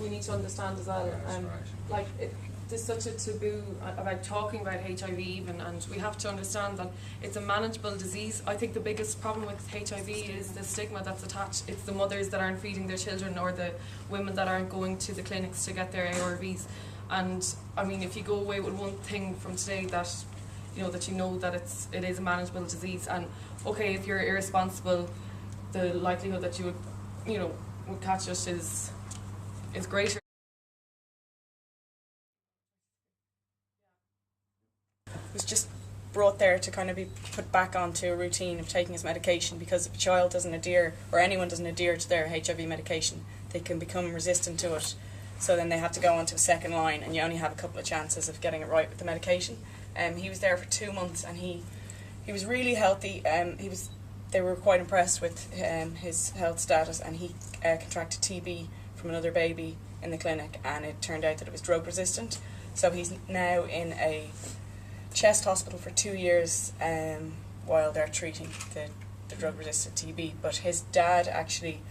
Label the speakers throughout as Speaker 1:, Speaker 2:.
Speaker 1: we need to understand as well. Like, there's such a taboo about talking about HIV even, and we have to understand that it's a manageable disease. I think the biggest problem with HIV is the stigma that's attached. It's the mothers that aren't feeding their children, or the women that aren't going to the clinics to get their ARVs. And I mean, if you go away with one thing from today, that that it is a manageable disease, and okay, if you're irresponsible, the likelihood that you would catch it is greater.
Speaker 2: Was just brought there to kind of be put back onto a routine of taking his medication, because if a child doesn't adhere, or anyone doesn't adhere to their HIV medication, they can become resistant to it. So then they have to go onto a second line, and you only have a couple of chances of getting it right with the medication. He was there for 2 months, and he was really healthy. They were quite impressed with his health status, and he contracted TB from another baby in the clinic, and it turned out that it was drug resistant. So he's now in a chest hospital for 2 years while they're treating the drug resistant TB. But his dad actually,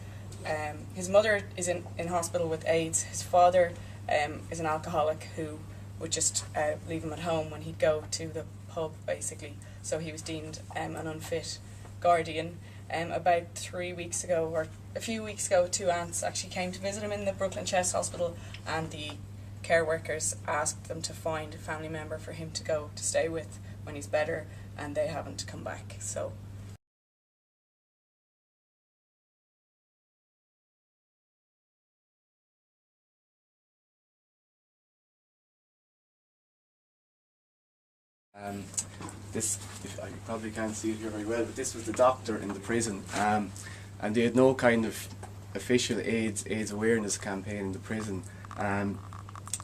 Speaker 2: his mother is in hospital with AIDS. His father is an alcoholic who would just leave him at home when he'd go to the pub, basically. So he was deemed an unfit guardian. About 3 weeks ago, or a few weeks ago, 2 aunts actually came to visit him in the Brooklyn Chest Hospital, and the care workers asked them to find a family member for him to go to stay with when he's better, and they haven't come back. So
Speaker 3: this, you probably can't see it here very well, but this was the doctor in the prison, and they had no kind of official AIDS awareness campaign in the prison.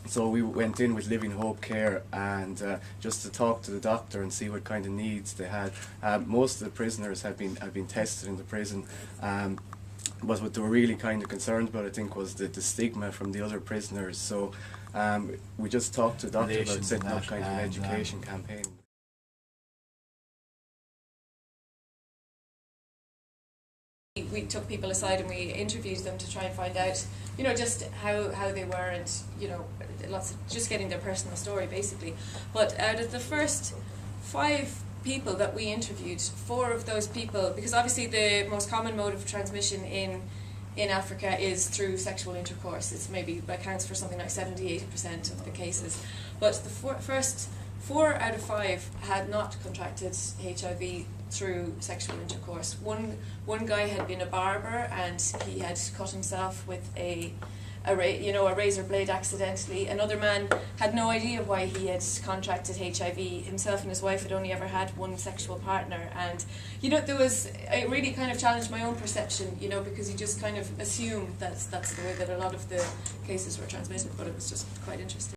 Speaker 3: So we went in with Living Hope Care, and just to talk to the doctor and see what kind of needs they had. Most of the prisoners have been tested in the prison, but what they were really kind of concerned about, I think, was the stigma from the other prisoners. So we just talked to the doctor about setting up kind of an education campaign.
Speaker 1: We took people aside and we interviewed them to try and find out, just how they were, and lots of just getting their personal story basically. But out of the first 5 people that we interviewed, 4 of those people, because obviously the most common mode of transmission in Africa is through sexual intercourse. It's maybe accounts for something like 70-80% of the cases. But the first 4 out of 5 had not contracted HIV through sexual intercourse. One guy had been a barber, and he had cut himself with a razor blade accidentally. Another man had no idea why he had contracted HIV. Himself and his wife had only ever had one sexual partner, and it really kind of challenged my own perception, because you just kind of assume that's the way that a lot of the cases were transmitted. But it was just quite interesting.